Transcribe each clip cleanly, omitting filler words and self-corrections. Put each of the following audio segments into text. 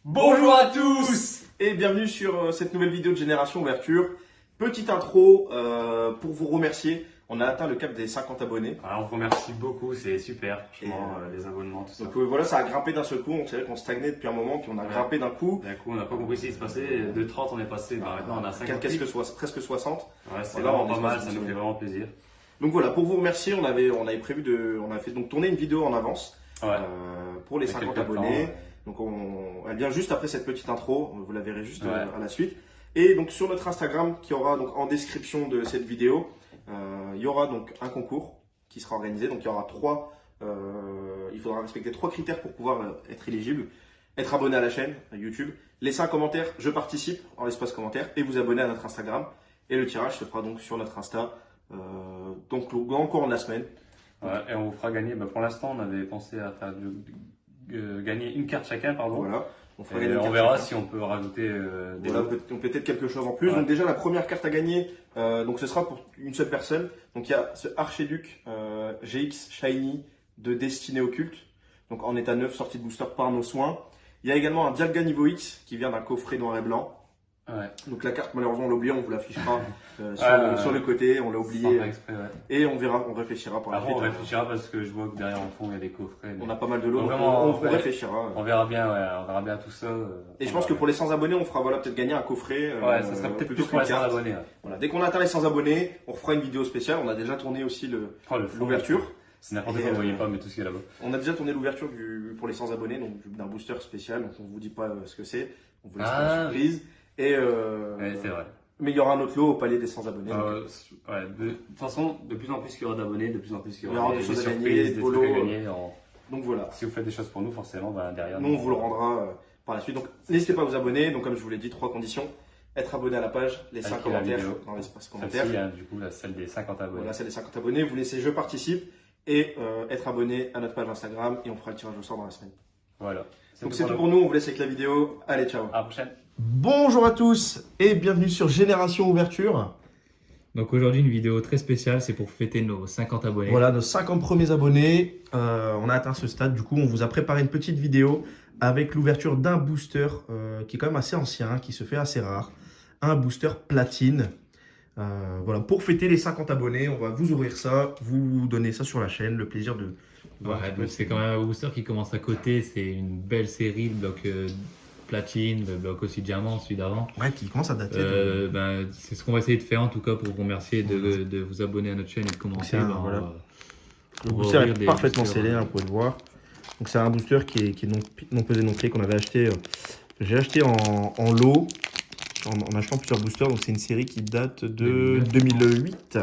Bonjour à tous Et bienvenue sur cette nouvelle vidéo de Génération Ouverture. Petite intro pour vous remercier. On a atteint le cap des 50 abonnés. On vous remercie beaucoup, c'est super, franchement, Et, les abonnements, tout ça. Donc voilà, ça a grimpé d'un seul coup. On savait qu'on stagnait depuis un moment, puis on a grimpé d'un coup. D'un coup, on n'a pas compris ce qui se passait. De 30, on est passé, maintenant on a 50. Presque 60. Ouais, c'est Voilà, vraiment on pas est mal, passé ça nous sur- fait vraiment plaisir. Donc voilà, pour vous remercier, on avait prévu on a fait donc tourner une vidéo en avance Ouais. pour les Il y a 50 quelques abonnés. temps, Donc elle vient juste après cette petite intro, vous la verrez juste Ouais. à la suite. Et donc sur notre Instagram, qui aura donc en description de cette vidéo, il y aura donc un concours qui sera organisé. Donc il y aura il faudra respecter 3 critères pour pouvoir être éligible. Être abonné à la chaîne YouTube, laisser un commentaire, je participe en l'espace commentaire, et vous abonner à notre Instagram. Et le tirage se fera donc sur notre Insta, donc en courant de la semaine. Ouais, et on vous fera gagner. Pour l'instant, on avait pensé à faire gagner une carte chacun, pardon. Voilà. On fera Et gagner une on carte verra chacun. si on peut rajouter des Voilà, lots. peut-être quelque chose en plus. Ouais. Donc déjà la première carte à gagner, donc ce sera pour une seule personne. Donc il y a ce Archiduc GX Shiny de Destinée Occulte, donc en état neuf, sorti de booster par nos soins. Il y a également un Dialga niveau X qui vient d'un coffret noir et blanc. Ouais. Donc la carte malheureusement on l'a oubliée, on vous l'affichera sur le côté, on l'a Sans oublié faire exprès, ouais. et on verra, on réfléchira par la Après, suite. on réfléchira parce que je vois que derrière, au fond, il y a des coffrets. On a pas mal de lots, Donc donc vraiment, on ouais. réfléchira. On verra bien, ouais, on verra bien tout ça. Et je pense que pour les 100 abonnés, on fera peut-être gagner un coffret. Ouais, ça serait peut-être plutôt plus pour les qu'une 100 carte. abonnés. Ouais. Voilà, dès qu'on atteint les 100 abonnés, on fera une vidéo spéciale. On a déjà tourné aussi Oh, le fond, l'ouverture. c'est n'importe Et, quoi, vous voyez pas, mais tout ce qu'il y a là-bas. On a déjà tourné l'ouverture pour les 100 abonnés, donc d'un booster spécial. Donc on vous dit pas ce que c'est. On vous laisse la surprise. Et Ouais, c'est vrai. mais il y aura un autre lot au palais des 100 abonnés. Ouais, de toute façon, de plus en plus qu'il y aura d'abonnés, de plus en plus qu'il y Il y aura aura des des choses à surprises, gagner, des des trucs à polos. gagner. Donc voilà. Si vous faites des choses pour nous, forcément, derrière. Nous on vous le rendra par la suite. Donc n'hésitez pas à vous abonner. Donc comme je vous l'ai dit, 3 conditions. Être abonné à la page, laisser un Liker la commentaire vidéo. dans l'espace commentaire. Celle-ci, hein, du coup, celle des 50 abonnés. Voilà, c'est les 50 abonnés. Vous laissez je participe et être abonné à notre page Instagram et on fera le tirage au sort dans la semaine. Voilà. Donc c'est tout pour nous, on vous laisse avec la vidéo. Allez, ciao. À la prochaine. Bonjour à tous et bienvenue sur Génération Ouverture. Donc aujourd'hui une vidéo très spéciale, c'est pour fêter nos 50 abonnés. Voilà, nos 50 premiers abonnés. On a atteint ce stade, du coup on vous a préparé une petite vidéo avec l'ouverture d'un booster qui est quand même assez ancien, qui se fait assez rare. Un booster platine. Voilà, pour fêter les 50 abonnés, on va vous ouvrir ça, vous donner ça sur la chaîne, le plaisir de... Ouais, donc c'est quand même un booster qui commence à côté, c'est une belle série, le bloc platine, le bloc aussi diamant, celui d'avant. Ouais, qui commence à dater. C'est ce qu'on va essayer de faire en tout cas pour vous remercier de vous abonner à notre chaîne et de commenter. Voilà. Le on va booster ouvrir est des parfaitement boosters, scellé, hein, vous pouvez le voir. Donc c'est un booster qui est non pesé non prix, qu'on avait acheté. J'ai acheté en lot, en achetant plusieurs boosters. Donc c'est une série qui date de 2008.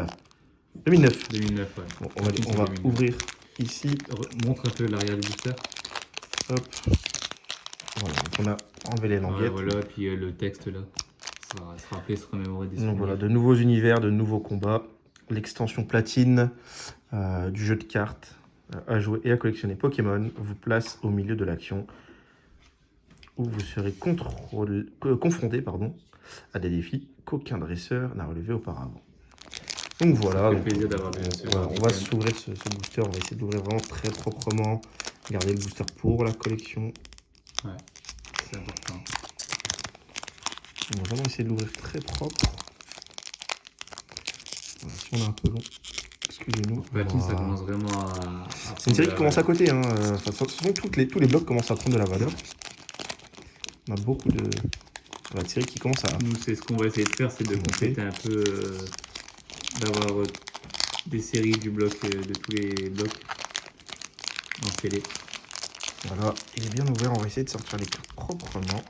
2009. 2009, ouais. Bon, on va ouvrir ici. Montre un peu l'arrière du booster. Hop. Voilà, donc on a enlevé les Ouais, languettes. voilà, puis le texte là, ça va se rappeler, se remémorer des Donc souvenirs. voilà, de nouveaux univers, de nouveaux combats. L'extension platine du jeu de cartes à jouer et à collectionner Pokémon vous place au milieu de l'action où vous serez confronté à des défis qu'aucun dresseur n'a relevé auparavant. Donc voilà, Ça fait donc, plaisir d'avoir bien sûr. on va s'ouvrir ce booster, on va essayer de l'ouvrir vraiment très proprement, garder le booster pour la collection. Ouais, c'est important. On va vraiment essayer de l'ouvrir très propre. Voilà, si on est un peu long, excusez-nous. Platine, ça Voilà. commence vraiment à C'est une série qui commence à côté. Hein. Enfin, de toute façon, tous les blocs commencent à prendre de la valeur. On a beaucoup de séries qui commencent à... Nous, c'est ce qu'on va essayer de faire, c'est de compléter un peu, d'avoir des séries du bloc, de tous les blocs en scellé. Voilà, il est bien ouvert. On va essayer de sortir les cartes proprement.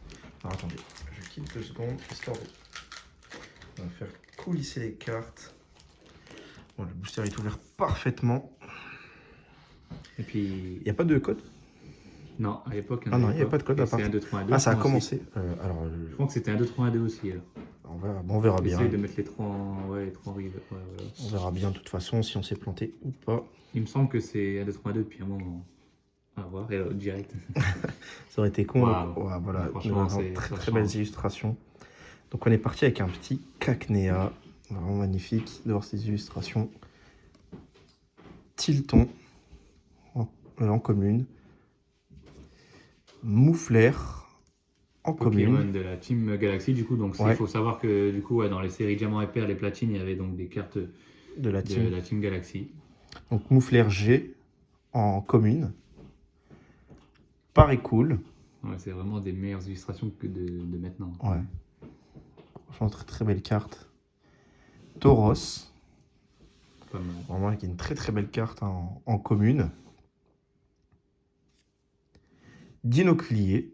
Alors attendez, je quitte 2 secondes, histoire de... On va faire coulisser les cartes. Bon, le booster est ouvert parfaitement. Et puis, Il n'y a pas de code? non, à l'époque, Ah non, il n'y avait pas de code à C'est part. 1, 2, 3, 1, 2. Ah, ça a je pense commencé. Alors, Je pense que c'était 1, 2, 3, 1, 2 aussi. Alors. on verra bien. Essaye de mettre les trois rives. Ouais, voilà. On verra bien de toute façon si on s'est planté ou pas. Il me semble que c'est 1, 2, 3, 1, 2 depuis un moment. À voir, et direct. Ça aurait été con. Wow. Donc, ouais, voilà, Franchement, vraiment c'est- très ça très belles change. illustrations. Donc on est parti avec un petit Cacnea. Vraiment magnifique de voir ces illustrations. Tilton en commune. Moufleur en Pokémon commune. de la Team Galaxy, du coup. Donc, il Ouais. faut savoir que, du coup, ouais, dans les séries Diamant et Perle et Platine, il y avait donc des cartes De la de team. la Team Galaxy. Donc Moufleur G en commune. Pareil cool. Ouais, c'est vraiment des meilleures illustrations que de maintenant. Ouais. Franchement, très très belle carte. Tauros. Pas mal. Vraiment, avec une très très belle carte en commune. Dinoclier.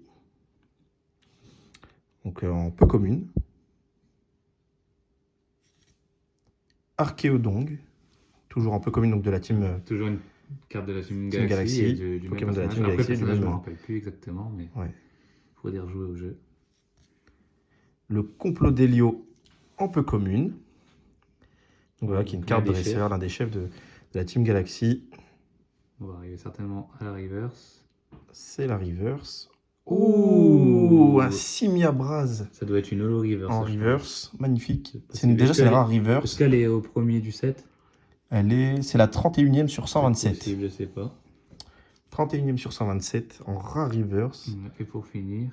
Donc en peu commune. Archéodong. Toujours en peu commune, donc de la team. Toujours une carte de la Team Team Galaxy, Galaxy, et du Pokémon même de la personnage. Team Après, Galaxy, le du personnage, je ne me même- rappelle plus exactement, mais il Ouais. faudrait rejouer au jeu. Le complot d'Helio en peu commune. Donc voilà, qui est une carte L'un des dresseur, chefs. l'un des chefs de la team Galaxy. On va arriver certainement à la reverse. C'est la reverse. Ouh. Ouh, un Simiabraz Ça doit être une holo reverse. en ça, je reverse. Magnifique. C'est C'est possible. déjà, Est-ce c'est la qu'elle rare pense. Est-ce reverse. qu'elle est au premier du set? C'est la 31e sur C'est 127. possible, je sais pas. 31e sur 127 en rare reverse. Et pour finir.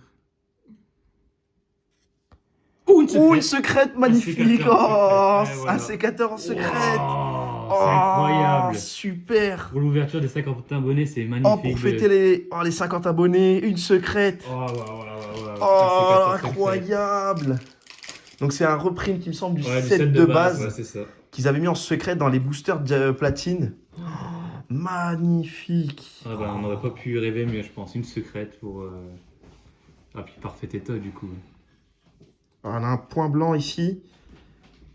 Oh, une secrète magnifique. sécateur en Oh, secrète. Ouais, voilà. un sécateur en secrète. Wow, Oh, c'est incroyable. super. Pour l'ouverture des 50 abonnés, c'est Oh, magnifique. pour fêter les 50 abonnés, une secrète. Oh, ouais, ouais, ouais, ouais. Oh, Un sécateur secret. incroyable. Donc c'est un reprint qui me semble du Ouais, du set de base ouais, c'est ça. qu'ils avaient mis en secret dans les boosters de platine. Oh, magnifique. Ah bah, on n'aurait pas pu rêver mieux, je pense. Une secrète pour. Ah, puis parfait état, du coup. Alors, on a un point blanc ici.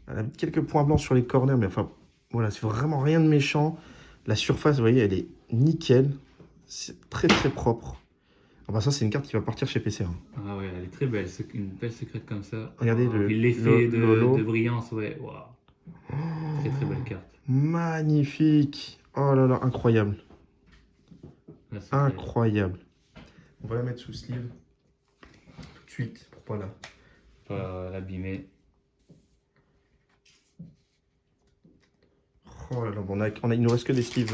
On a quelques points blancs sur les corners, mais enfin, voilà, c'est vraiment rien de méchant. La surface, vous voyez, elle est nickel. C'est très très propre. Ah bah ça, c'est une carte qui va partir chez PC. Ah ouais, elle est très belle, une belle secrète comme ça. Regardez Oh, puis l'effet de l'holo. brillance, ouais. Waouh. Très très belle carte. Magnifique. Oh là là, incroyable. Là, c'est Incroyable. On va la mettre sous sleeve tout de suite pour pas la... pas l'abîmer. Oh là là, bon, il nous reste que des sleeves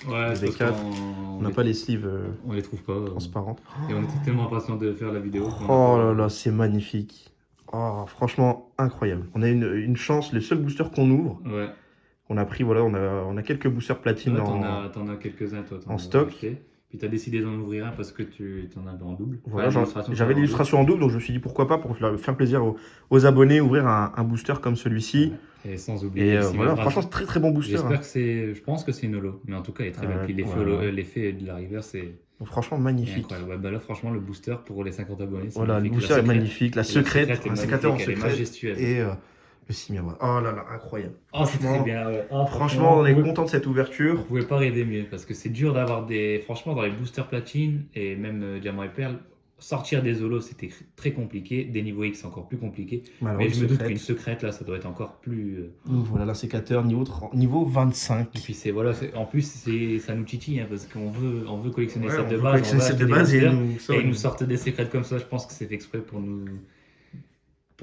Ouais, des parce V4. qu'on On n'a pas les sleeves on les trouve pas. transparentes. Et on était tellement impatients de faire la vidéo. qu'on a Oh pas- là là, c'est magnifique. Oh, franchement, incroyable. On a une chance, le seul booster qu'on ouvre, Ouais. on a pris, voilà, on a quelques boosters platine Ouais, en... t'en as quelques-uns, toi. en stock. Acheté. Puis t'as décidé d'en ouvrir un parce que tu t'en avais en double. Voilà, Enfin, l'illustration, j'avais t'en as en l'illustration en double, donc je me suis dit pourquoi pas pour faire plaisir aux abonnés, ouvrir un booster comme celui-ci. double. Et sans oublier. Et aussi, voilà, bah, franchement, c'est très très bon booster. j'espère Hein. que c'est. Je pense que c'est une holo. Mais en tout cas, elle est très belle. Puis l'effet, voilà. l'effet de la river, c'est Donc, franchement, magnifique. incroyable. Ouais, bah là, franchement, le booster pour les 50 abonnés, c'est Voilà, le magnifique. booster est magnifique, la secrète, est un sécateur en magnifique, elle est secret majestueuse. et le Simiabra. Oh là là, incroyable. Oh, c'est franchement, très bien. Ouais. Oh, Franchement, on est vous content de cette ouverture. pouvez pas rêver mieux parce que c'est dur d'avoir des. Franchement, dans les boosters platine et même Diamant et Perle, sortir des holos c'était très compliqué. Des niveaux X encore plus compliqué. Alors, Mais une je me doute secrète. qu'une secrète là, ça doit être encore plus. Donc voilà, la sécateur niveau 25. Et puis c'est voilà, en plus ça nous titille hein, parce qu'on veut collectionner Ouais, les sets on de veut base, collectionner on les veut sets de acheter des base et boosters, ils ils nous sortent des secrètes comme ça. Je pense que c'est fait exprès pour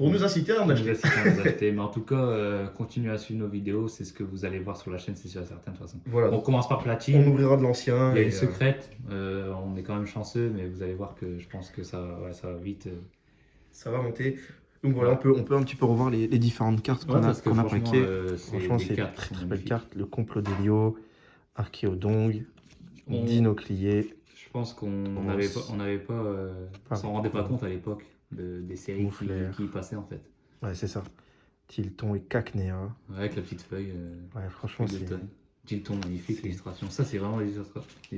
nous inciter à en nous acheter. inciter à nous acheter. Mais en tout cas, continuez à suivre nos vidéos, c'est ce que vous allez voir sur la chaîne, c'est sûr et certain de toute façon. Voilà, On commence par on platine. ouvrira de l'ancien. Il y a et, une secrète, on est quand même chanceux, mais vous allez voir que je pense que ça va vite. ça va monter. Donc voilà, on peut un petit peu revoir les différentes cartes qu'on a, parce que qu'on a franchement, paquées. c'est Franchement, des c'est cartes très qui sont très belle magnifiques. carte. Le complot d'Helio, Archéodong, On- Dinoclier, Je pense qu'on Tauros. n'avait pas, Pas s'en rendait pas compte à l'époque des séries Moufleur. qui passaient en fait. Ouais, c'est ça. Tilton et Cacnea. Ouais, avec la petite feuille. Ouais, franchement, feuille c'est... d'automne. Tilton, magnifique c'est- l'illustration. Ça, c'est vraiment des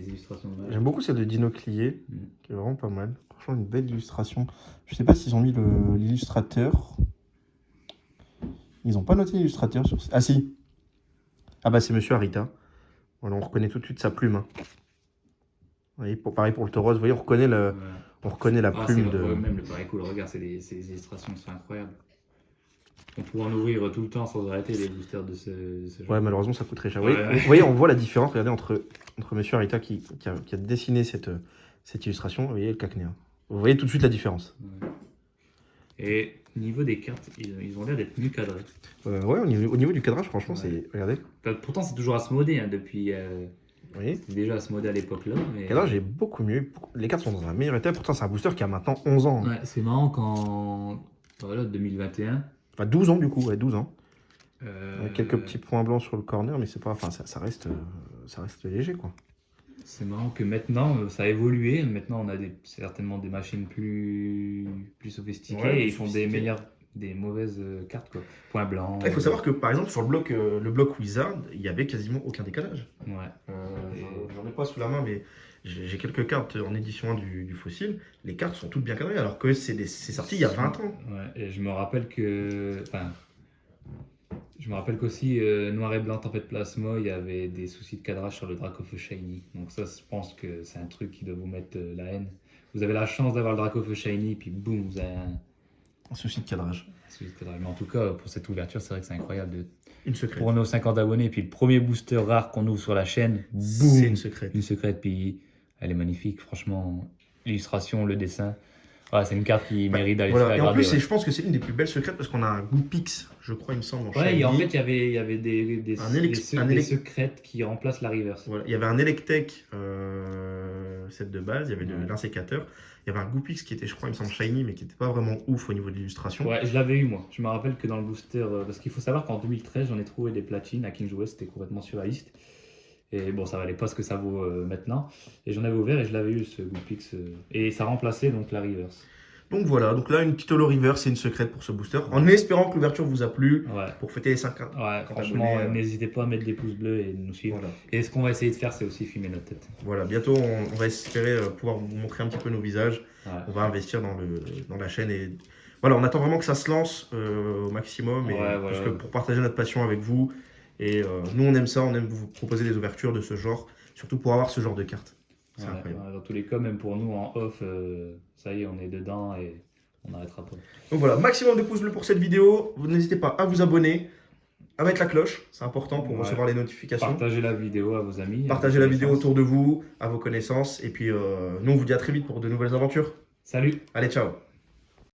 illustrations de J'aime beaucoup celle de Dinoclier, Mm. qui est vraiment pas mal. Franchement, une belle illustration. Je sais pas s'ils ont mis l'illustrateur. Ils ont pas noté l'illustrateur sur... Ah si. Ah bah c'est Monsieur Arita. Voilà, on reconnaît tout de suite sa plume. Hein. Vous voyez, pareil pour le Tauros, vous voyez, on reconnaît la Ah, plume c'est de... ouais, même le pareil cool, regarde, c'est des illustrations, c'est incroyable. On pourrait en ouvrir tout le temps sans arrêter les boosters de ce genre. Ouais, malheureusement, ça coûte très cher. Ouais, Vous ouais. voyez, on voit la différence, regardez, entre Monsieur Arita qui a dessiné cette illustration, vous voyez, le Cacnea. Vous voyez tout de suite la différence. Ouais. Et niveau des cartes, ils ont l'air d'être mieux cadrés. Ouais, au niveau du cadrage, franchement, Ouais. c'est... Regardez. Pourtant, c'est toujours Asmodée hein, depuis Oui. C'était déjà à ce modèle à l'époque-là. Mais... Et là, j'ai beaucoup mieux. Les cartes sont dans un meilleur état. Pourtant, c'est un booster qui a maintenant 11 ans. Ouais, c'est marrant quand. Voilà, 2021. Enfin, 12 ans du coup, ouais, 12 ans. euh, Quelques petits points blancs sur le corner, mais c'est pas. Enfin, ça reste léger, quoi. C'est marrant que maintenant, ça a évolué. Maintenant, on a certainement des machines plus sophistiquées Ouais, et plus ils font sophistiquées. des mauvaises cartes, quoi. Point blanc. Ah, Il faut savoir que par exemple, sur le bloc Wizard, il n'y avait quasiment aucun décalage. Ouais. J'en ai pas sous la main, mais j'ai quelques cartes en édition 1 du Fossile. Les cartes sont toutes bien cadrées, alors que c'est sorti il y a 20 ans. Ouais, et je me rappelle que. Enfin. Je me rappelle qu'aussi, Noir et Blanc Tempête Plasma, il y avait des soucis de cadrage sur le Dracofeu Shiny. Donc ça, je pense que c'est un truc qui doit vous mettre la haine. Vous avez la chance d'avoir le Dracofeu Shiny, puis boum, vous avez Un souci de cadrage. souci de cadrage. Mais en tout cas, pour cette ouverture, c'est vrai que c'est incroyable. Une secrète. Pour nos 50 abonnés, puis le premier booster rare qu'on ouvre sur la chaîne, C'est boum, une secrète. une secrète, puis elle est magnifique. Franchement, l'illustration, le dessin. Ouais, c'est une carte qui mérite d'aller se Voilà. faire Et en graver, plus, ouais. je pense que c'est une des plus belles secrètes parce qu'on a un Goopix, je crois, il me semble. Ouais, et en shiny. fait, il y avait des secrètes qui remplacent la reverse. Voilà. Il y avait un Electek set de base, il y avait Ouais. l'insécateur, il y avait un Goopix qui était, je crois, il me semble shiny, mais qui n'était pas vraiment ouf au niveau de l'illustration. Ouais, je l'avais eu moi. Je me rappelle que dans le booster, parce qu'il faut savoir qu'en 2013, j'en ai trouvé des platines à King West, c'était complètement surréaliste. Et bon, ça valait pas ce que ça vaut maintenant. Et j'en avais ouvert et je l'avais eu ce Goopix. Et ça remplaçait donc la reverse. Donc voilà, donc là, une petite holo reverse, c'est une secrète pour ce booster. En espérant que l'ouverture vous a plu, Ouais. pour fêter les 5 Ouais, franchement, abonnés, n'hésitez pas à mettre des pouces bleus et de nous suivre. Voilà. Et ce qu'on va essayer de faire, c'est aussi filmer notre tête. Voilà, bientôt, on va espérer pouvoir vous montrer un petit peu nos visages. Ouais. On va investir dans la chaîne et voilà, on attend vraiment que ça se lance au maximum et, Ouais, parce voilà. que pour partager notre passion avec vous. Et nous, on aime ça, on aime vous proposer des ouvertures de ce genre, surtout pour avoir ce genre de cartes. C'est Ouais, incroyable. ouais, dans tous les cas, même pour nous en off, ça y est, on est dedans et on n'arrêtera pas. Donc voilà, maximum de pouces bleus pour cette vidéo. Vous n'hésitez pas à vous abonner, à mettre la cloche, c'est important pour Ouais. recevoir les notifications. Partagez la vidéo à vos amis. Partagez la vidéo autour de vous, à vos connaissances. Et puis, nous, on vous dit à très vite pour de nouvelles aventures. Salut! Allez, ciao!